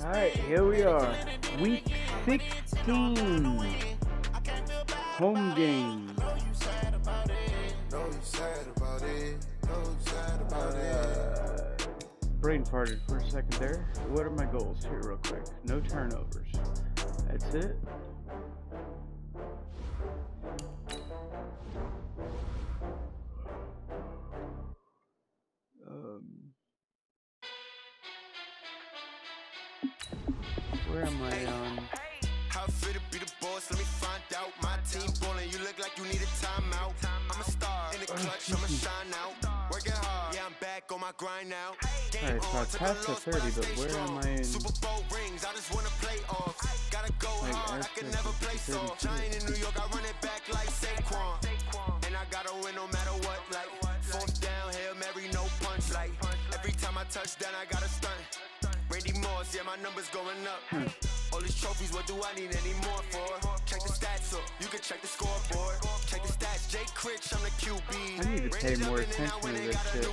Alright, here we are. Week 16. Home game. Brain farted for a second there. What are my goals here real quick? No turnovers. That's it. Where am I on? How fit to be the boss? Let me find out. My team ballin', you look like you need a timeout. I'm a star in the clutch, I'ma shine out. Working hard, yeah, I'm back on my grind now. Alright, so I passed the 30, but where am I in? Super Bowl rings, I just wanna play off. Gotta go hard, I can never play soft. Giant in New York, I run it back like Saquon. And I gotta win no matter what, like fourth down, Hail Mary, no punch. Like every time I touch down, I gotta stunt. Randy Moss, yeah, my numbers going up. All these trophies, what do I need any more for? Check the stats up, you can check the scoreboard. Check the stats, Jay Critch, I'm the QB. I need to pay more attention to this shit.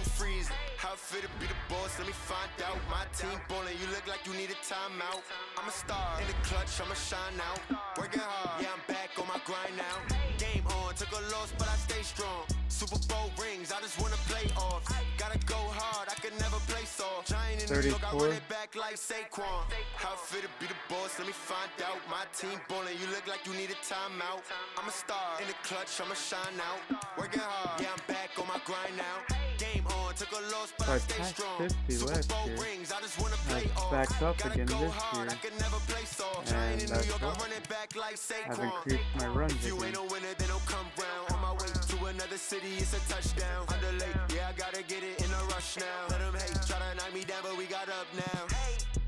How fit to be the boss, let me find out. My team ballin', you look like you need a timeout. I'm a star in the clutch, I'ma shine out. Working hard, yeah, I'm back on my grind now. Game on, took a loss, but I stay strong. Super Bowl rings, I just wanna play off. Gotta go hard, I can never play soft. Giant in New York, I run it back like Saquon. How fit to be the boss, let me find out. My team ballin', you look like you need a timeout. I'm a star in the clutch, I'ma shine out. Working hard, yeah, I'm back on my grind now. Game on, took a loss, but I stay strong. Super Bowl rings, I just wanna play off. Back up Gotta again go this hard, year. I can never play soft. Giant in New York, I run it back like I've Saquon. increased my runs If you again. ain't a winner, then don't come round. On my way to another city, it's a touchdown. Underlay, yeah, I gotta get it in a rush now. Let them hate, try to knock me down, but we got up now.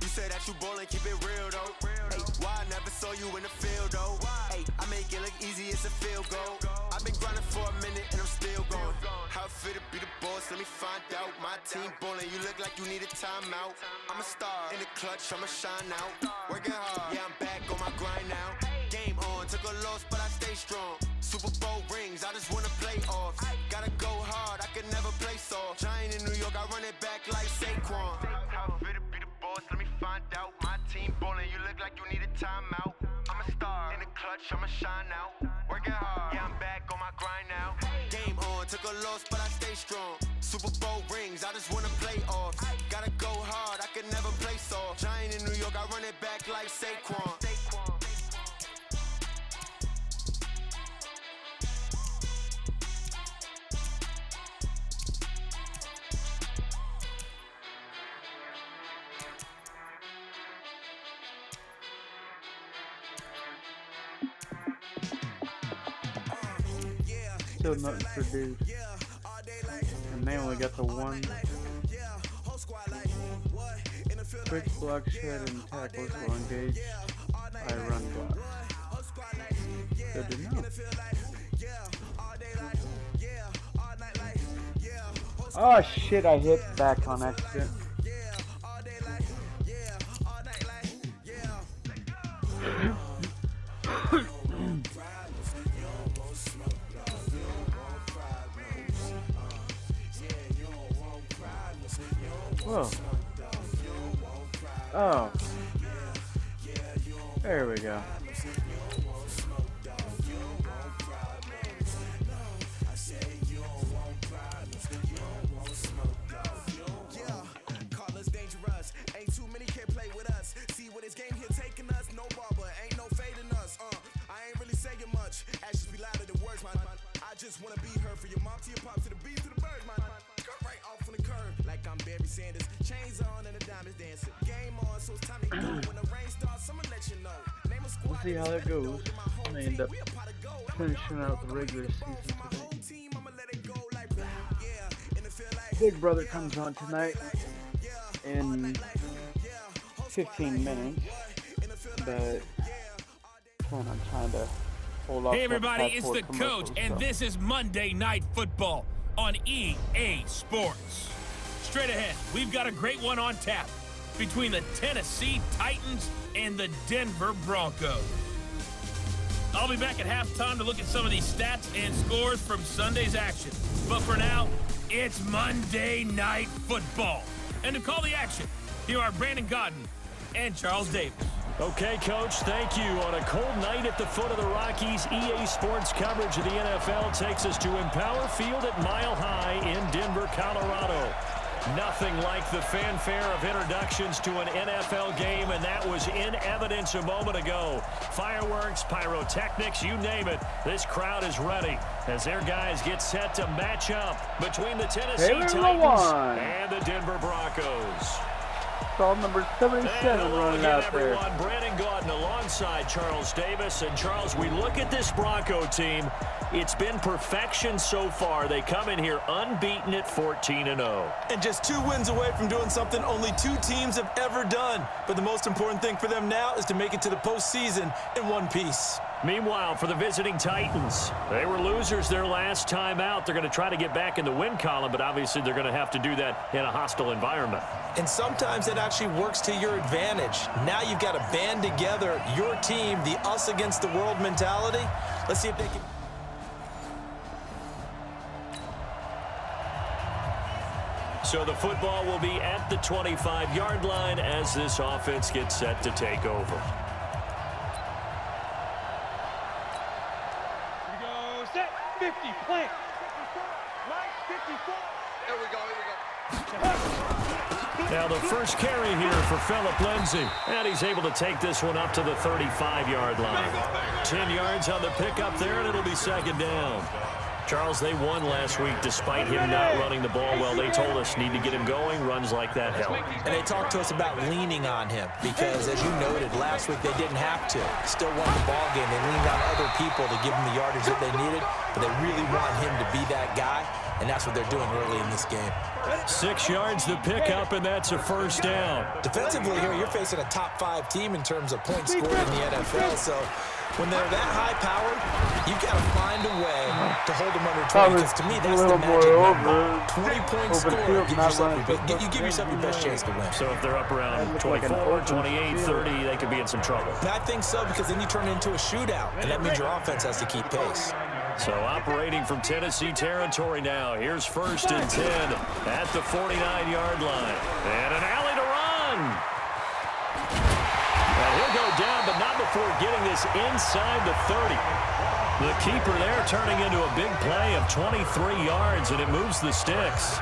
You say that you ballin', keep it real though. Hey, why I never saw you in the field though? Hey, I make it look easy, it's a field goal. I've been grinding for a minute and I'm still going. How fit to be the boss, let me find out. My team ballin', you look like you need a timeout. I'm a star in the clutch, I'ma shine out. Working hard, yeah, I'm back on my grind now. Game on, took a loss, but I stay strong. Super Bowl rings, I just wanna play off. Gotta go hard, I can never play soft. Giant in New York, I run it back like Saquon. How fit to be the boss, let me find out. My team ballin', you look like you need a timeout. I'm a star in the clutch, I'ma shine out. Working hard, yeah, I'm back on my grind now. Game on, took a loss, but I stay strong. Super Bowl rings, I just wanna play off. Gotta go hard, I can never play soft. Giant in New York, I run it back like Saquon. Still nothing produced. And they only got the one. Quick block, shed, and tackles will engage. I run block. Good to know. Oh shit, I hit back on accident. Whoa. Oh. There we go. Ain't too many can play with us. See what this game here taking us. No barber, ain't no fading us. I ain't really saying much. Actions be louder than words, man. I just wanna be heard for your mom to your pop to the beat to the birds, man. Cut right off on the curve, like I'm Barry Sanders. Chains on and the diamonds dancing. Game on, so it's time to go. When the rain starts, I'ma let you know. Name a squad. We'll see how that goes. I end up finishing out the regular season today. Big Brother comes on tonight in 15 minutes, but plan on trying to hold off. Hey everybody, it's the coach, and this is Monday Night Football on EA Sports. Straight ahead, we've got a great one on tap between the Tennessee Titans and the Denver Broncos. I'll be back at halftime to look at some of these stats and scores from Sunday's action. But for now, it's Monday Night Football. And to call the action, Here are Brandon Gaudin and Charles Davis. Okay, Coach, thank you. On a cold night at the foot of the Rockies, EA Sports coverage of the NFL takes us to Empower Field at Mile High in Denver, Colorado. Nothing like the fanfare of introductions to an NFL game, and that was in evidence a moment ago. Fireworks, pyrotechnics, you name it. This crowd is ready as their guys get set to match up between the Tennessee Titans and the Denver Broncos. Call number 77 running out there. Brandon Gaudin alongside Charles Davis. And Charles, we look at this Bronco team. It's been perfection so far. They come in here unbeaten at 14-0. And just 2 wins away from doing something only 2 teams have ever done. But the most important thing for them now is to make it to the postseason in one piece. Meanwhile, for the visiting Titans, they were losers their last time out. They're going to try to get back in the win column, but obviously they're going to have to do that in a hostile environment. And sometimes it actually works to your advantage. Now you've got to band together your team, the us against the world mentality. Let's see if they can. So the football will be at the 25-yard line as this offense gets set to take over. Here we go, set, 50, plant. 54. Here we go. Now the first carry here for Phillip Lindsay. And he's able to take this one up to the 35-yard line. 10 yards on the pickup there, and it'll be second down. Charles, they won last week despite him not running the ball well. They told us need to get him going. Runs like that help. And they talked to us about leaning on him because, as you noted, last week they didn't have to. Still won the ball game. They leaned on other people to give them the yardage that they needed, but they really want him to be that guy, and that's what they're doing early in this game. 6 yards the pickup, and that's a first down. Defensively here, you're facing a top 5 team in terms of points scored in the NFL, so when they're that high-powered, you've got to find a way to hold them under 20, because to me, that's the magic number. 20-point score, you give yourself your best chance to win. So if they're up around 24, 28, 30, they could be in some trouble. And I think so, because then you turn it into a shootout, and that means your offense has to keep pace. So operating from Tennessee territory now. Here's 1st and 10 at the 49-yard line. And an alley to run. And he'll go down, but not before getting this inside the 30. The keeper there turning into a big play of 23 yards, and it moves the sticks.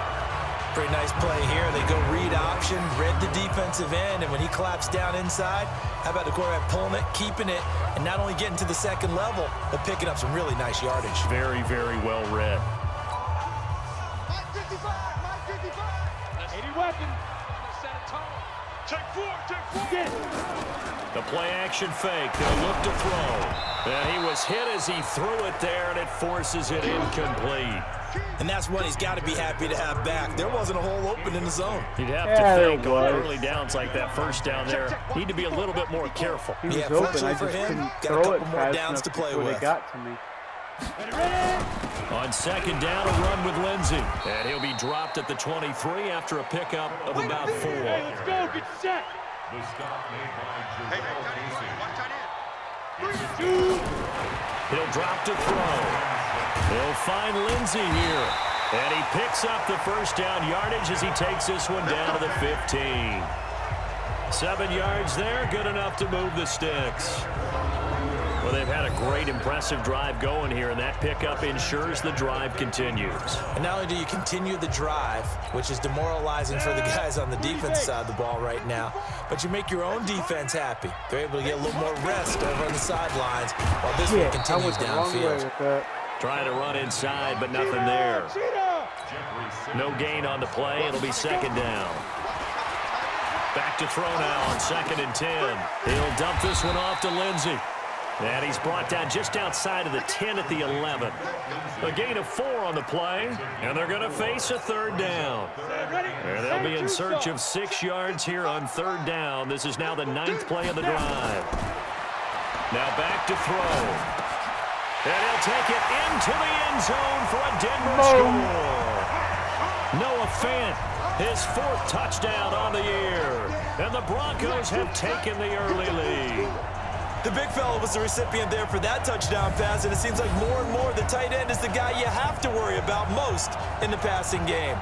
Pretty nice play here. They go read option, read the defensive end, and when he collapsed down inside, how about the quarterback pulling it, keeping it, and not only getting to the second level, but picking up some really nice yardage. Very, very well read. Mike 55. That's 80 weapon. Set a tone. Take 4. Get it. The play action fake. They'll look to throw. And he was hit as he threw it there, and it forces it incomplete. And that's one he's got to be happy to have back. There wasn't a hole open in the zone. You'd have to think on early downs like that, first down there, need to be a little bit more careful. He was open. I just couldn't throw it fast enough before they got to me. On second down, a run with Lindsay. And he'll be dropped at the 23 after a pickup of about 4. Hey, let's go. Get set. The stop made by He'll drop to throw. He'll find Lindsay here. And he picks up the first down yardage as he takes this one down to the 15. 7 yards there, good enough to move the sticks. Well, they've had a great, impressive drive going here, and that pickup ensures the drive continues. And not only do you continue the drive, which is demoralizing for the guys on the defense side of the ball right now, but you make your own defense happy. They're able to get a little more rest over on the sidelines while this one continues downfield. Trying to run inside, but nothing there. No gain on the play. It'll be second down. Back to throw now on 2nd and 10. He'll dump this one off to Lindsay. And he's brought down just outside of the 10 at the 11. A gain of 4 on the play, and they're going to face a 3rd down. And they'll be in search of 6 yards here on 3rd down. This is now the 9th play of the drive. Now back to throw. And he'll take it into the end zone for a Denver score. Noah Fant, his 4th touchdown on the year. And the Broncos have taken the early lead. The big fella was the recipient there for that touchdown pass, and it seems like more and more the tight end is the guy you have to worry about most in the passing game.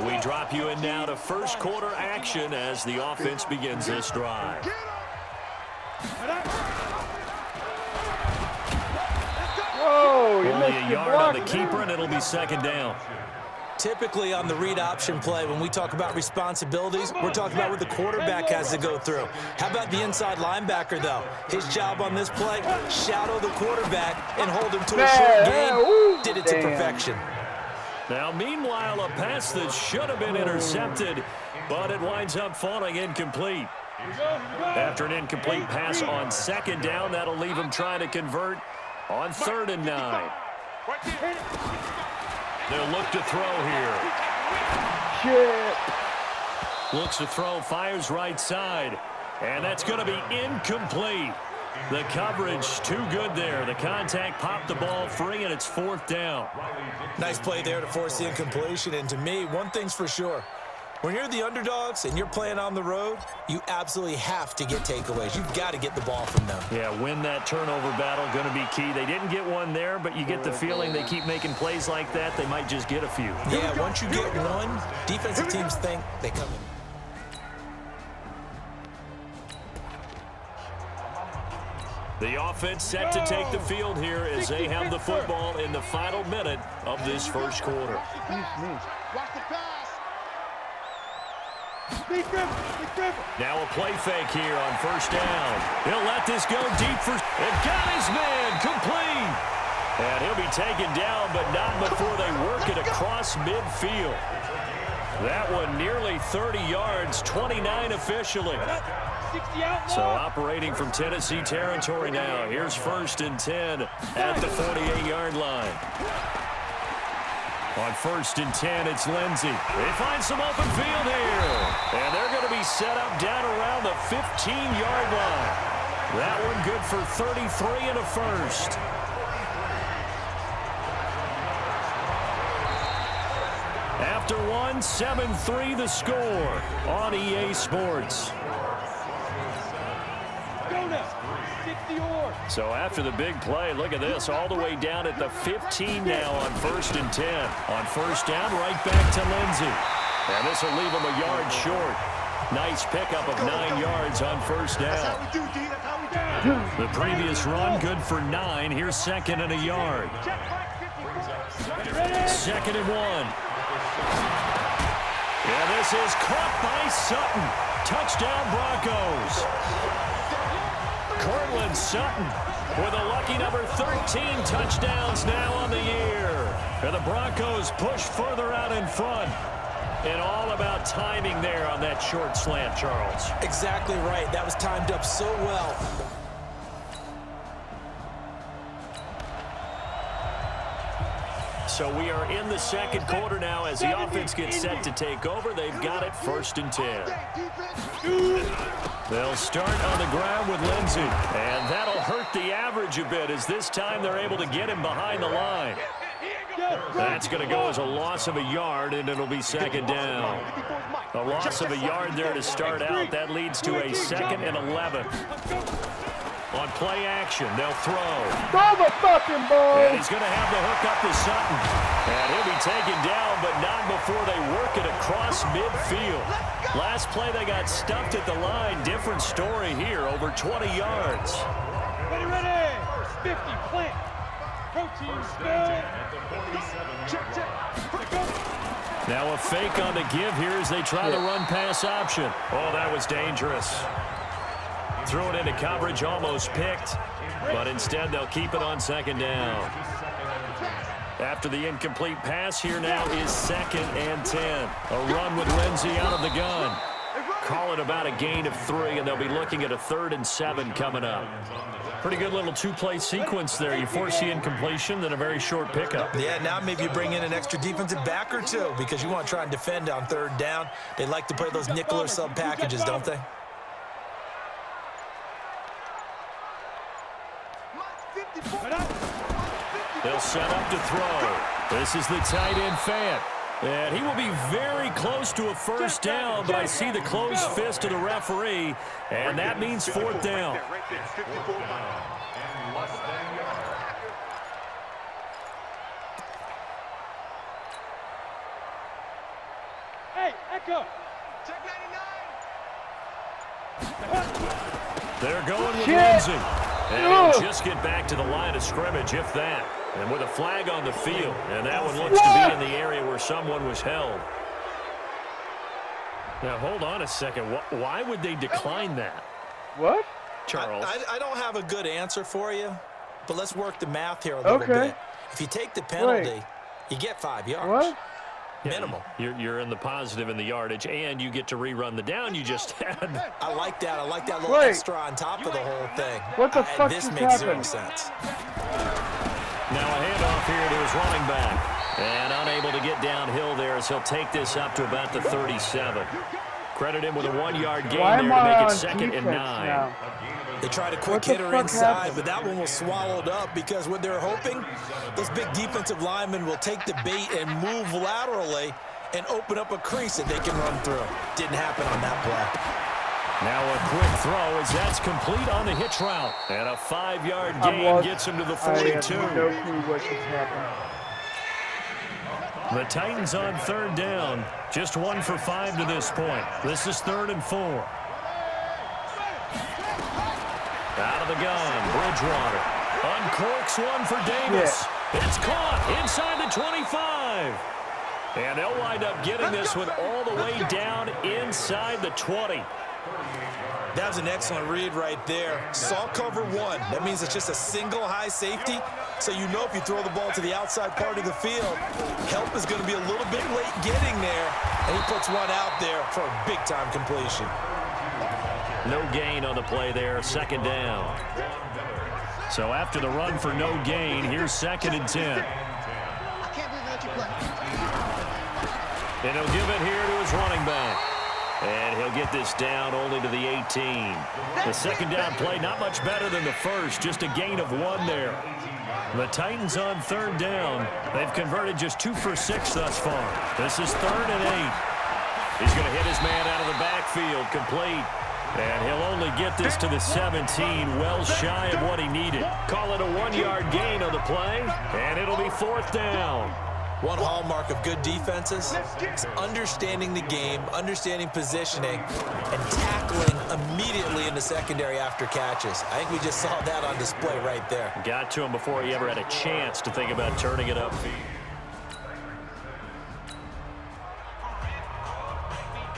We drop you in now to first quarter action as the offense begins this drive. Whoa, you Only missed a your yard on the block. keeper, and it'll be second down. Typically on the read option play, when we talk about responsibilities, we're talking about what the quarterback has to go through. How about the inside linebacker, though? His job on this play, shadow the quarterback and hold him to a short gain. Did it to perfection. Now, meanwhile, a pass that should have been intercepted, but it winds up falling incomplete. After an incomplete pass on second down, that'll leave him trying to convert on 3rd and 9. They'll look to throw here. Shit. Looks to throw, fires right side. And that's going to be incomplete. The coverage too good there. The contact popped the ball free, and it's 4th down. Nice play there to force the incompletion. And to me, one thing's for sure. When you're the underdogs and you're playing on the road, you absolutely have to get takeaways. You've got to get the ball from them. Yeah, win that turnover battle, going to be key. They didn't get one there, but you get the feeling they keep making plays like that, they might just get a few. Yeah, once you get one, defensive teams think they come in. The offense set to take the field here as they have the football in the final minute of this first quarter. Now a play fake here on first down. He'll let this go deep for... And got his man complete. And he'll be taken down, but not before they work it across midfield. That one nearly 30 yards, 29 officially. So operating from Tennessee territory now. Here's 1st and 10 at the 48-yard line. On 1st and 10, it's Lindsey. They find some open field here. And they're going to be set up down around the 15-yard line. That one good for 33 and a first. After one, 7-3 the score on EA Sports. So after the big play, look at this, all the way down at the 15 now on 1st and 10. On first down, right back to Lindsey. And this will leave him a yard short. Nice pickup of 9 yards on first down. The previous run, good for 9. Here's 2nd and a yard. 2nd and 1. Yeah, this is caught by Sutton. Touchdown Broncos. Cortland Sutton with a lucky number 13 touchdowns now on the year. And the Broncos push further out in front. And all about timing there on that short slant, Charles. Exactly right. That was timed up so well. So we are in the second quarter now as the offense gets set to take over. They've got it 1st and 10. They'll start on the ground with Lindsey. And that'll hurt the average a bit as this time they're able to get him behind the line. That's going to go as a loss of a yard, and it'll be 2nd down. A loss of a yard there to start out. That leads to a 2nd and 11. On play action, they'll throw. Throw the fucking ball. And he's going to have the hook up to Sutton. And he'll be taken down, but not before they work it across midfield. Last play, they got stuffed at the line. Different story here, over 20 yards. Ready. 50, plant. Protein, spell. Now a fake on the give here as they try the run-pass option. Oh, that was dangerous. Threw it into coverage, almost picked, but instead they'll keep it on 2nd down. After the incomplete pass, here now is 2nd and 10. A run with Lindsey out of the gun. Call it about a gain of 3, and they'll be looking at a 3rd and 7 coming up. Pretty good little two-play sequence there. You force the incompletion, then a very short pickup. Yeah, now maybe you bring in an extra defensive back or two because you want to try and defend on 3rd down. They like to play those nickel or sub packages, don't they? They'll set up to throw. This is the tight end Fant. And he will be very close to a 1st down, but I see the closed fist of the referee, and that means 4th down. Back up. Check 99. They're going with Lindsay. And he'll just get back to the line of scrimmage, if that. And with a flag on the field. And that one looks to be in the area where someone was held. Now, hold on a second. Why would they decline that? What? Charles? I don't have a good answer for you, but let's work the math here a little bit. If you take the penalty, you get 5 yards. What? Minimum. You're in the positive in the yardage, and you get to rerun the down you just had. I like that. I like that little extra on top of the whole thing. What the fuck this just makes zero happened? sense. Now a handoff here to his running back. And unable to get downhill there as he'll take this up to about the 37. Credit him with a 1-yard gain there to make it 2nd and 9. Now? They tried a quick hitter inside, but that one was swallowed up because what they're hoping, those big defensive linemen will take the bait and move laterally and open up a crease that they can run through. Didn't happen on that play. Now a quick throw as that's complete on the hitch route. And a 5-yard gain gets him to the 42. I have no clue what just happened. The Titans on 3rd down. Just 1 for 5 to this point. This is 3rd and 4. Out of the gun, Bridgewater. Uncorks one for Davis. It's caught inside the 25. And they'll wind up getting this one all the way down inside the 20. That was an excellent read right there. Saw cover 1. That means it's just a single high safety. So you know if you throw the ball to the outside part of the field, help is going to be a little bit late getting there. And he puts one out there for a big-time completion. No gain on the play there, 2nd down. So after the run for no gain, here's 2nd and 10. And he'll give it here to his running back. And he'll get this down only to the 18. The 2nd down play, not much better than the first, just a gain of 1 there. The Titans on 3rd down. They've converted just 2 for 6 thus far. This is 3rd and 8. He's going to hit his man out of the backfield, complete. And he'll only get this to the 17, well shy of what he needed. Call it a 1-yard gain on the play, and it'll be 4th down. One hallmark of good defenses is understanding the game, understanding positioning, and tackling immediately in the secondary after catches. I think we just saw that on display right there. Got to him before he ever had a chance to think about turning it upfield.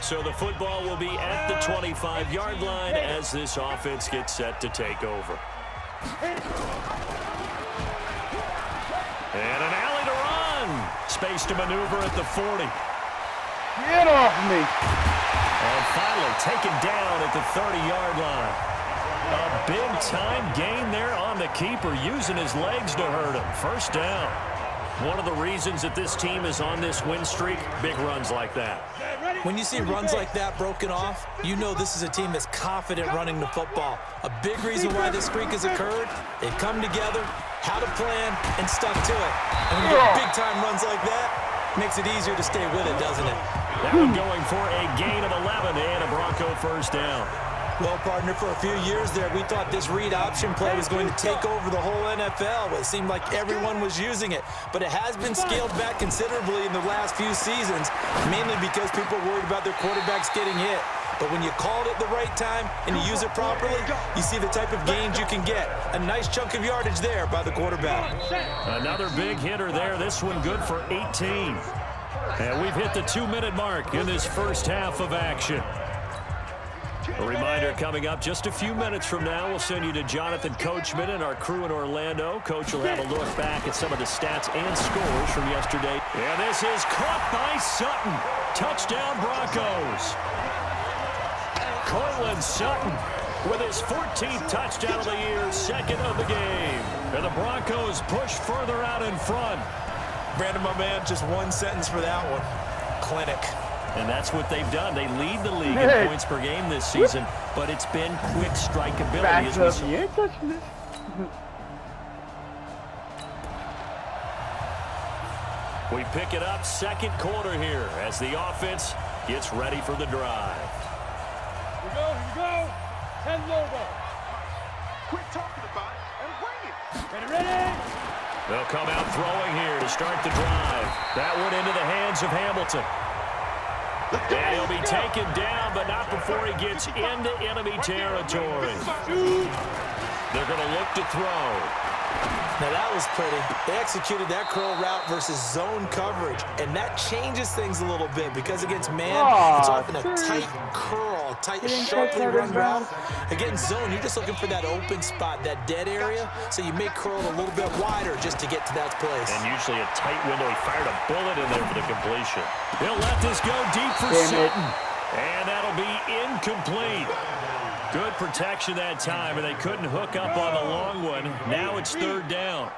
So the football will be at the 25-yard line as this offense gets set to take over. And an alley to run. Space to maneuver at the 40. Get off me. And finally taken down at the 30-yard line. A big-time gain there on the keeper, using his legs to hurt him. 1st down. One of the reasons that this team is on this win streak, big runs like that. When you see runs like that broken off, you know this is a team that's confident running the football. A big reason why this streak has occurred, they've come together, had a plan, and stuck to it. And when you get big-time runs like that, makes it easier to stay with it, doesn't it? That one going for a gain of 11 and a Bronco 1st down. Well, partner, for a few years there, we thought this read option play was going to take over the whole NFL. It seemed like everyone was using it, but it has been scaled back considerably in the last few seasons, mainly because people are worried about their quarterbacks getting hit. But when you call it at the right time and you use it properly, you see the type of gains you can get. A nice chunk of yardage there by the quarterback. Another big hitter there. This one good for 18. And we've hit the 2-minute mark in this first half of action. A reminder coming up just a few minutes from now. We'll send you to Jonathan Coachman and our crew in Orlando. Coach will have a look back at some of the stats and scores from yesterday. And this is caught by Sutton. Touchdown Broncos. Cortland Sutton with his 14th touchdown of the year, 2nd of the game. And the Broncos push further out in front. Brandon, my man, just one sentence for that one. Clinic. And that's what they've done. They lead the league in points per game this season, but it's been quick strikeability as we see. You ain't touching this. We pick it up 2nd quarter here as the offense gets ready for the drive. Here we go. 10 low ball. Quit talking about it and bring it. Ready? They'll come out throwing here to start the drive. That one into the hands of Hamilton. And he'll be taken down, but not before he gets into enemy territory. They're going to look to throw. Now that was pretty. They executed that curl route versus zone coverage, and that changes things a little bit because against man, it's often a tight curl, tight, sharply run route. Against zone, you're just looking for that open spot, that dead area, so you may curl it a little bit wider just to get to that place. And usually a tight window. He fired a bullet in there for the completion. He'll let this go deep for Sutton, and that'll be incomplete. Good protection that time, and they couldn't hook up on the long one. Now it's 3rd down.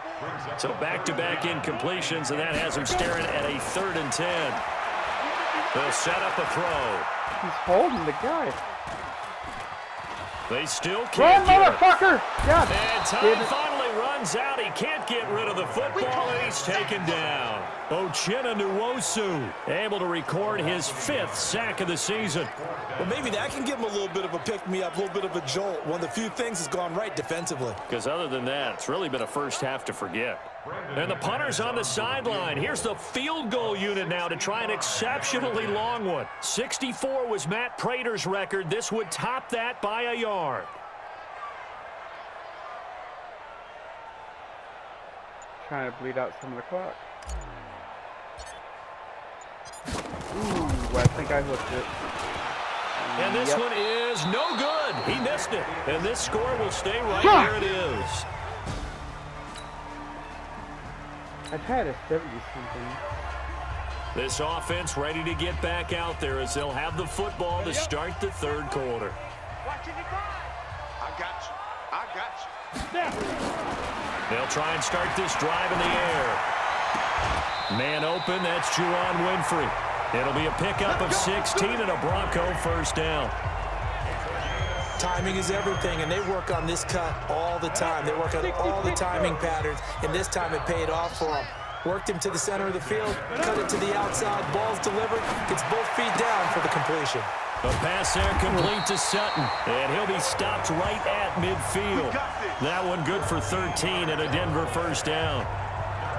So back-to-back incompletions, and that has them staring at a 3rd and 10. They'll set up a throw. He's holding the guy. They still Run, can't get it. motherfucker! God. And time finally runs out. He can't get rid of the football, and he's taken down. Uchenna Nwosu able to record his 5th sack of the season. Well, maybe that can give him a little bit of a pick-me-up, a little bit of a jolt. One of the few things has gone right defensively. Because other than that, it's really been a first half to forget. And the punter's on the sideline. Here's the field goal unit now to try an exceptionally long one. 64 was Matt Prater's record. This would top that by a yard. Trying to bleed out some of the clock. Ooh, I think I hooked it. And this one is no good. He missed it. And this score will stay right where it is. I've had a 70-something. This offense ready to get back out there as they'll have the football to start the 3rd quarter. I got you. I got you. They'll try and start this drive in the air. Man open, that's Juwan Winfrey. It'll be a pickup of 16 and a Bronco 1st down. Timing is everything, and they work on this cut all the time. They work on all the timing patterns, and this time it paid off for them. Worked him to the center of the field, cut it to the outside, ball's delivered, gets both feet down for the completion. A pass there complete to Sutton, and he'll be stopped right at midfield. That one good for 13 and a Denver 1st down.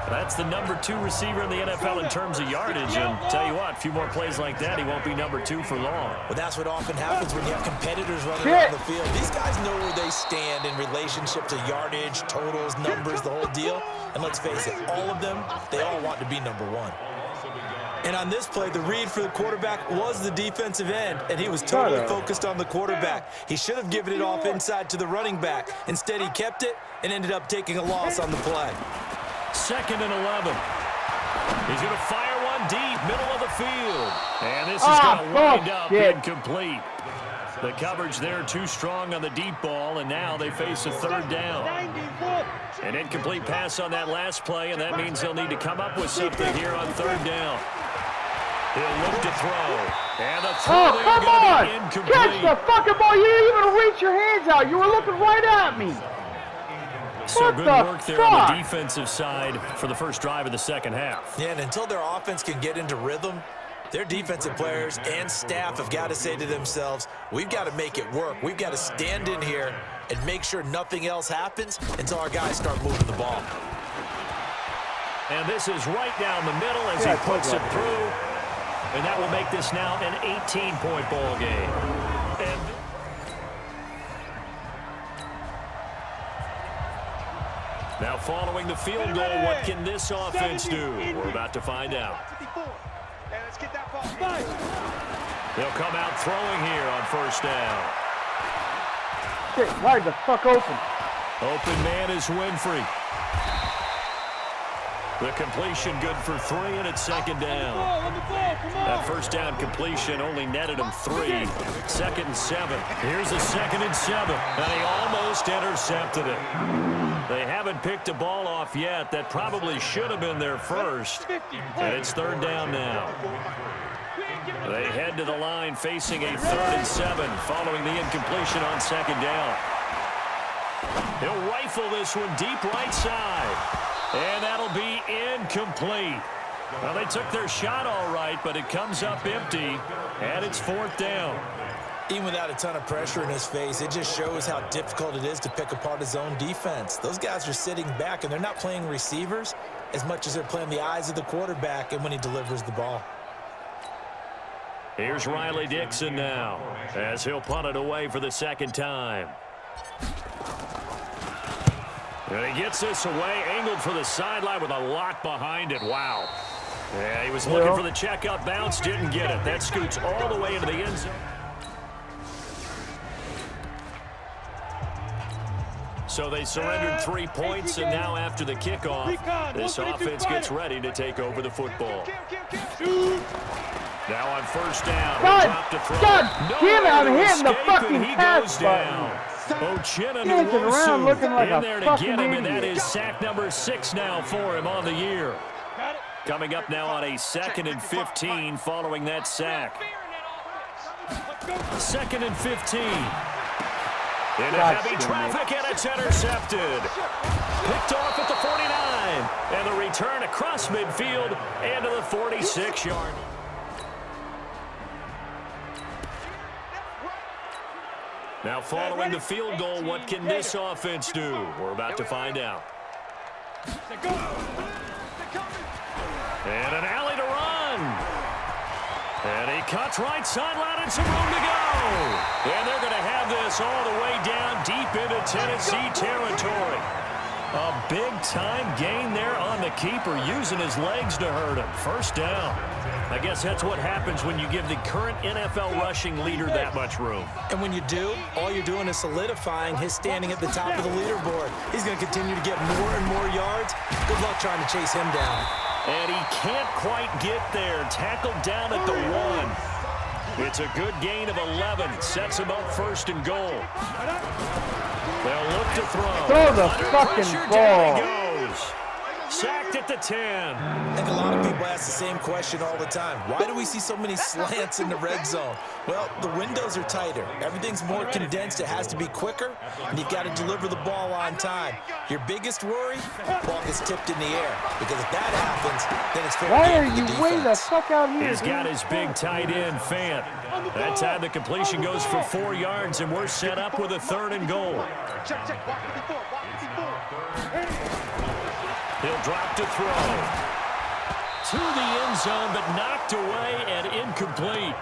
That's the number 2 receiver in the NFL in terms of yardage, and tell you what, a few more plays like that, he won't be number 2 for long. Well, that's what often happens when you have competitors running around the field. These guys know where they stand in relationship to yardage, totals, numbers, the whole deal. And let's face it, all of them, they all want to be number 1. And on this play, the read for the quarterback was the defensive end, and he was totally focused on the quarterback. He should have given it off inside to the running back. Instead, he kept it and ended up taking a loss on the play. 2nd and 11. He's going to fire one deep, middle of the field. And this is going to wind up incomplete. The coverage there too strong on the deep ball, and now they face a 3rd down. An incomplete pass on that last play, and that means they'll need to come up with something here on 3rd down. He'll look to throw. And the throw there going to be incomplete. Catch the fucking ball. You didn't even reach your hands out. You were looking right at me. So good work there on the defensive side for the first drive of the 2nd half. Yeah, and until their offense can get into rhythm, their defensive players and staff have got to say to themselves, we've got to make it work. We've got to stand in here and make sure nothing else happens until our guys start moving the ball. And this is right down the middle as he puts it through. And that will make this now an 18-point ball game. And now following the field goal, what can this offense do? We're about to find out. They'll come out throwing here on 1st down. Shit, wide the fuck open. Open man is Winfrey. The completion good for 3, and it's 2nd down. That 1st down completion only netted him 3. 2nd and 7. Here's a 2nd and 7, and he almost intercepted it. They haven't picked a ball off yet. That probably should have been their first, and it's 3rd down now. They head to the line facing a 3rd and 7 following the incompletion on 2nd down. He'll rifle this one deep right side. And that'll be incomplete. Well, they took their shot all right, but it comes up empty, and it's 4th down. Even without a ton of pressure in his face, it just shows how difficult it is to pick apart his own defense. Those guys are sitting back, and they're not playing receivers as much as they're playing the eyes of the quarterback and when he delivers the ball. Here's Riley Dixon now, as he'll punt it away for the second time. And he gets this away, angled for the sideline with a lot behind it. Wow. Yeah, he was looking for the checkup bounce, didn't get it. That scoots all the way into the end zone. So they surrendered 3 points, and now after the kickoff, this offense gets ready to take over the football. Now on first down, he'll drop to throw. I'm hitting the fucking pass button. Dancing around looking like in there to get him, and that is sack number 6 now for him on the year. Coming up now on a 2nd and 15 following that sack. 2nd and 15. Into heavy traffic, and it's intercepted. Picked off at the 49. And the return across midfield and to the 46-yard. Now following the field goal, what can this offense do? We're about to find out. And an alley to run. And he cuts right sideline and some room to go. And they're going to have this all the way down deep into Tennessee territory. A big-time gain there on the keeper, using his legs to hurt him. First down. I guess that's what happens when you give the current NFL rushing leader that much room. And when you do, all you're doing is solidifying his standing at the top of the leaderboard. He's going to continue to get more and more yards. Good luck trying to chase him down. And he can't quite get there. Tackled down at the 1. It's a good gain of 11. Sets him up first and goal. They'll look to throw. Throw the fucking ball. Down he goes. Sacked at the 10. I think a lot of people ask the same question all the time. Why do we see so many slants in the red zone? Well, the windows are tighter. Everything's more condensed. It has to be quicker, and you've got to deliver the ball on time. Your biggest worry, the ball gets tipped in the air. Because if that happens, then it's fair game for the defense. Why are you way the fuck out here? He's got his big tight end, Fant. That time the completion goes for 4 yards, and we're set up with a 3rd and goal. He'll drop to throw. To the end zone, but knocked away and incomplete.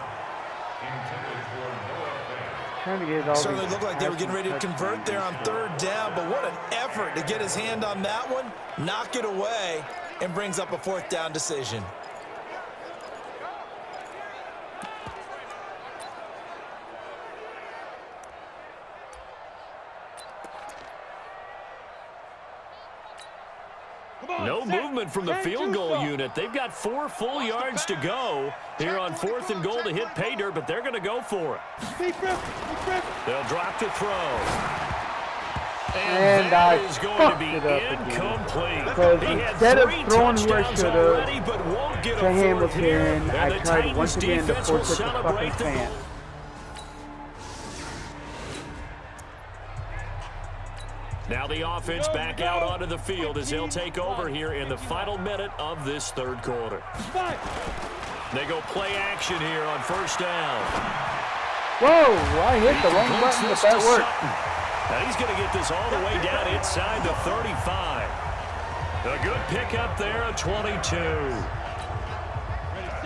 Certainly looked like they were getting ready to convert there on 3rd down, but what an effort to get his hand on that one, knock it away, and brings up a 4th down decision. No movement from the field goal unit. They've got 4 full yards to go here on 4th and goal to hit pay dirt, but they're going to go for it. They'll drop to throw. And that is going to be incomplete. He had 3 touchdowns already, but won't get a 4th here. And the Titans defense will celebrate the goal. Now the offense back out onto the field as they'll take over here in the final minute of this 3rd quarter. They go play action here on 1st down. Whoa, I hit the wrong button, but that worked. And he's going to get this all the way down inside the 35. A good pickup there of 22.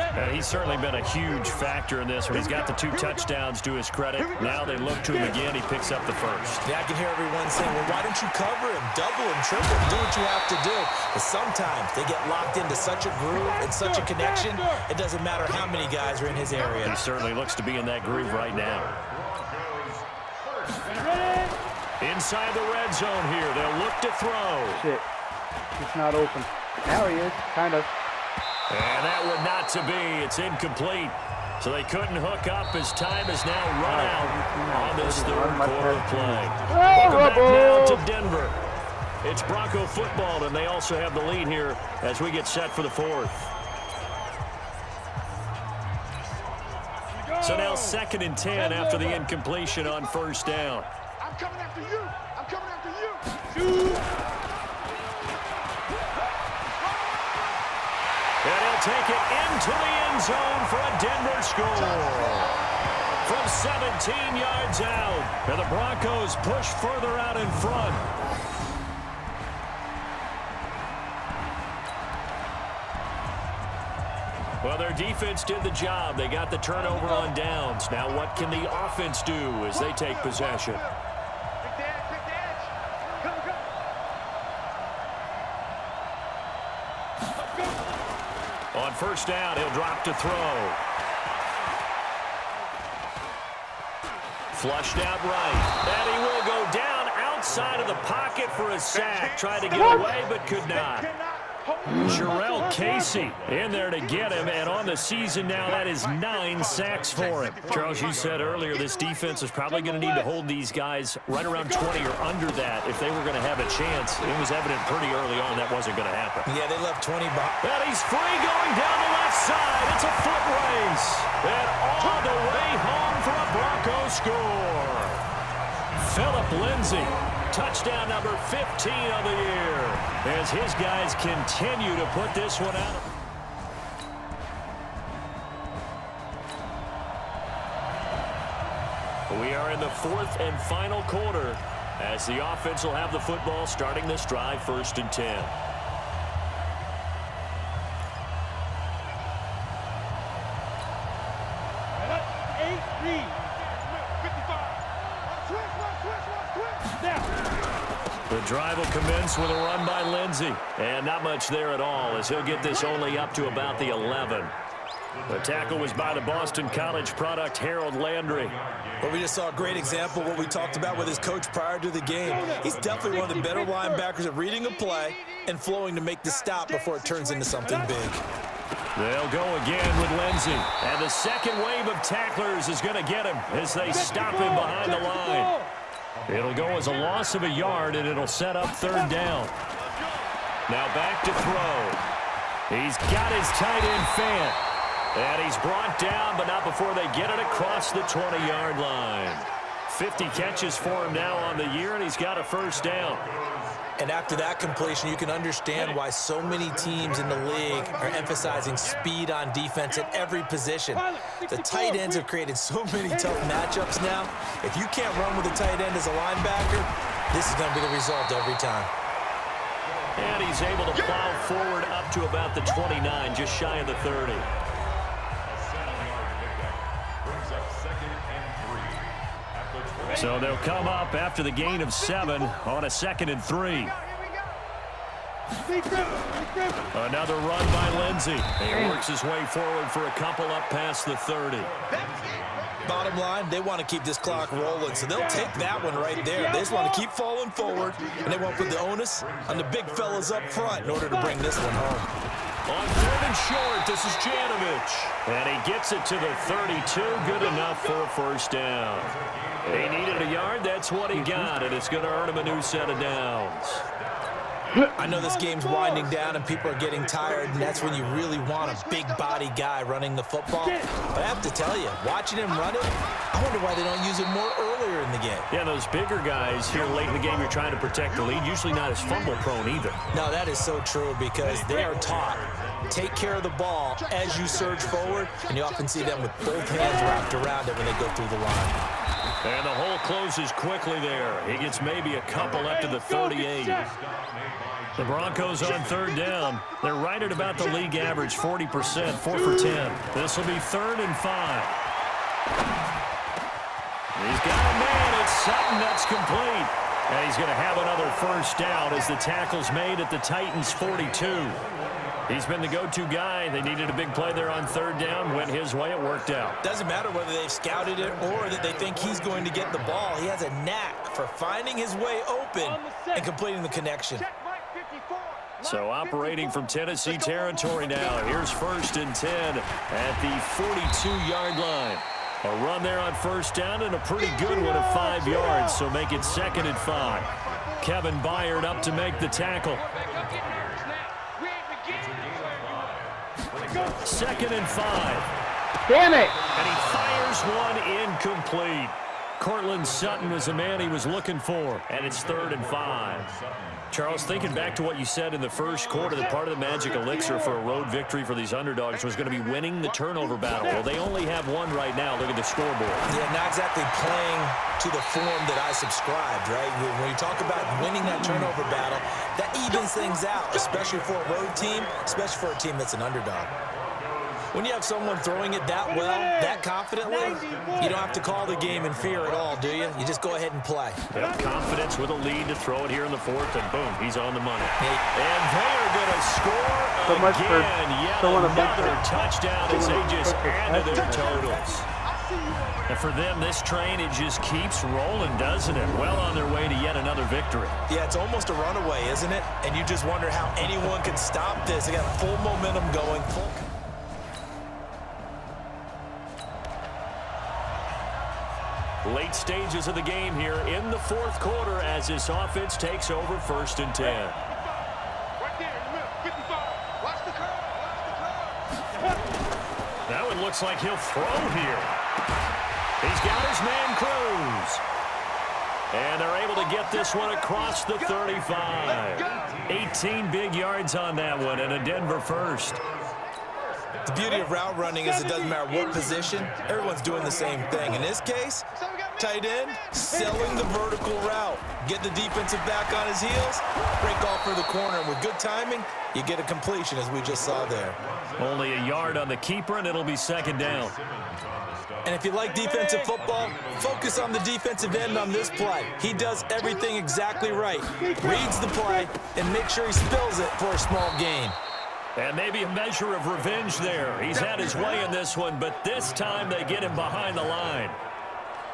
And he's certainly been a huge factor in this one. He's got the 2 touchdowns to his credit. Now they look to him again. He picks up the 1st. Yeah, I can hear everyone saying, well, why don't you cover him, double him, triple him, do what you have to do. But sometimes they get locked into such a groove and such a connection, it doesn't matter how many guys are in his area. He certainly looks to be in that groove right now. Inside the red zone here. They'll look to throw. Shit. He's not open. Now he is, kind of. And that would not to be. It's incomplete. So they couldn't hook up as time is now run out on this 3rd quarter play. Welcome back now to Denver. It's Bronco football, and they also have the lead here as we get set for the 4th. So now 2nd and 10 after the incompletion on 1st down. I'm coming after you. I'm coming after you. And he'll take it into the end zone for a Denver score. From 17 yards out. And the Broncos push further out in front. Well, their defense did the job. They got the turnover on downs. Now what can the offense do as they take possession? On first down, he'll drop to throw. Flushed out right. And he will go down outside of the pocket for a sack. Tried to get away, but could not. Jarrell Casey in there to get him, and on the season now, that is 9 sacks for him. Charles, you said earlier this defense is probably going to need to hold these guys right around 20 or under that if they were going to have a chance. It was evident pretty early on that wasn't going to happen. Yeah, they left 20 behind. And he's free going down the left side. It's a foot race. And all the way home for a Broncos score. Phillip Lindsay. Touchdown number 15 of the year as his guys continue to put this one out. We are in the 4th and final quarter as the offense will have the football starting this drive 1st and 10. The drive will commence with a run by Lindsay. And not much there at all as he'll get this only up to about the 11. The tackle was by the Boston College product, Harold Landry. Well, we just saw a great example of what we talked about with his coach prior to the game. He's definitely one of the better linebackers at reading a play and flowing to make the stop before it turns into something big. They'll go again with Lindsay. And the second wave of tacklers is going to get him as they stop him behind the line. It'll go as a loss of a yard, and it'll set up 3rd down. Now back to throw. He's got his tight end Fant. And he's brought down, but not before they get it across the 20-yard line. 50 catches for him now on the year, and he's got a 1st down. And after that completion, you can understand why so many teams in the league are emphasizing speed on defense at every position. The tight ends have created so many tough matchups now. If you can't run with a tight end as a linebacker, this is going to be the result every time. And he's able to plow forward up to about the 29, just shy of the 30. So they'll come up after the gain of 7 on a 2nd and 3. Another run by Lindsay. He works his way forward for a couple up past the 30. Bottom line, they want to keep this clock rolling, so they'll take that one right there. They just want to keep falling forward, and they won't put the onus on the big fellas up front in order to bring this one home. On 3rd and short, this is Janovich. And he gets it to the 32. Good enough for a 1st down. He needed a yard. That's what he got, and it's going to earn him a new set of downs. I know this game's winding down and people are getting tired, and that's when you really want a big body guy running the football. But I have to tell you, watching him run it, I wonder why they don't use him more earlier in the game. Yeah, those bigger guys here late in the game, you're trying to protect the lead, usually not as fumble prone either. No, that is so true because they are taught. Take care of the ball as you surge forward, and you often see them with both hands wrapped around it when they go through the line. And the hole closes quickly there. He gets maybe a couple up to the 38. The Broncos on 3rd down. They're right at about the league average, 40%, 4 for 10. This will be 3rd and 5. He's got a man. It's Sutton that's complete. And he's going to have another 1st down as the tackle's made at the Titans' 42. He's been the go-to guy. They needed a big play there on 3rd down. Went his way. It worked out. Doesn't matter whether they've scouted it or that they think he's going to get the ball. He has a knack for finding his way open and completing the connection. So operating from Tennessee territory now. Here's 1st and 10 at the 42-yard line. A run there on 1st down and a pretty good one of 5 yards. So make it 2nd and 5. Kevin Byard up to make the tackle. 2nd and 5. Damn it! And he fires one incomplete. Cortland Sutton was the man he was looking for. And it's 3rd and 5. Charles, thinking back to what you said in the first quarter, that part of the magic elixir for a road victory for these underdogs was going to be winning the turnover battle. Well, they only have one right now. Look at the scoreboard. Yeah, not exactly playing to the form that I subscribed, right? When you talk about winning that turnover battle, that evens things out, especially for a road team, especially for a team that's an underdog. When you have someone throwing it that well, that confidently, you don't have to call the game in fear at all, do you? You just go ahead and play. Yep, confidence with a lead to throw it here in the fourth, and boom, he's on the money. And they are going to score again. Yet another touchdown as they just added their totals. And for them, this train, it just keeps rolling, doesn't it? Well on their way to yet another victory. Yeah, it's almost a runaway, isn't it? And you just wonder how anyone can stop this. They got full momentum going. Late stages of the game here in the fourth quarter as this offense takes over 1st and 10. Right there in the middle, 55. Watch the curve, watch the curve. That one looks like he'll throw here. He's got his man Cruz. And they're able to get this one across the 35. 18 big yards on that one, and a Denver first. The beauty of route running is it doesn't matter what position, everyone's doing the same thing. In this case, tight end, selling the vertical route. Get the defensive back on his heels, break off for the corner, and with good timing, you get a completion as we just saw there. Only a yard on the keeper, and it'll be 2nd down. And if you like defensive football, focus on the defensive end on this play. He does everything exactly right. Reads the play and makes sure he spills it for a small gain. And maybe a measure of revenge there. He's had his way in this one, but this time they get him behind the line.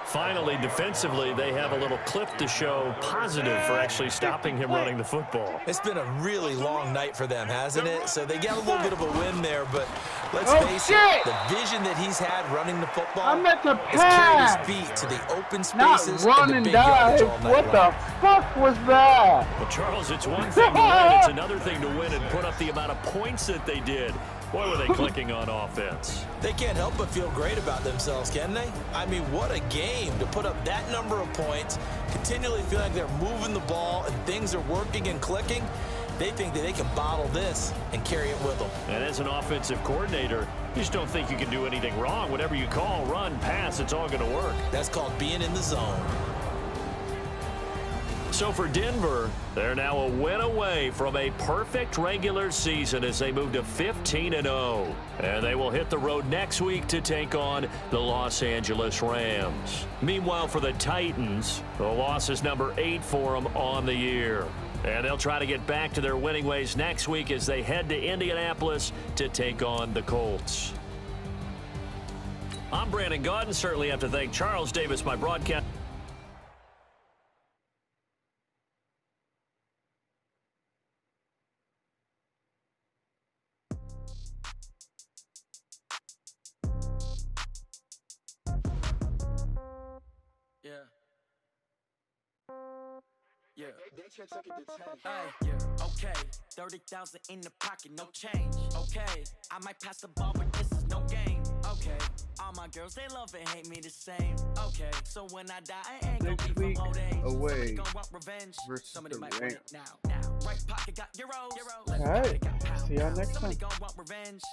Finally, defensively, they have a little clip to show positive for actually stopping him running the football. It's been a really long night for them, hasn't it? So they got a little bit of a win there, but let's face it, the vision that he's had running the football has carried his feet to the open spaces and the big yardage all night What the fuck was that? Well, Charles, it's one thing to win. It's another thing to win and put up the amount of points that they did. Boy, were they clicking on offense. They can't help but feel great about themselves, can they? I mean, what a game to put up that number of points, continually feel like they're moving the ball and things are working and clicking. They think that they can bottle this and carry it with them. And as an offensive coordinator, you just don't think you can do anything wrong. Whatever you call, run, pass, it's all going to work. That's called being in the zone. So for Denver, they're now a win away from a perfect regular season as they move to 15-0. And they will hit the road next week to take on the Los Angeles Rams. Meanwhile, for the Titans, the loss is number 8 for them on the year. And they'll try to get back to their winning ways next week as they head to Indianapolis to take on the Colts. I'm Brandon Gaudin. Certainly have to thank Charles Davis, my broadcast. Yeah. Yeah, okay. 30,000 in the pocket, no change. Okay, I might pass the ball, but this is no game. Okay, all my girls, they love and hate me the same. Okay, so when I die, I ain't gonna be from old age. Away gonna want revenge. versus Somebody the might want it Rams. now. Right pocket got euros. All right. See y'all next time. Somebody gonna want revenge.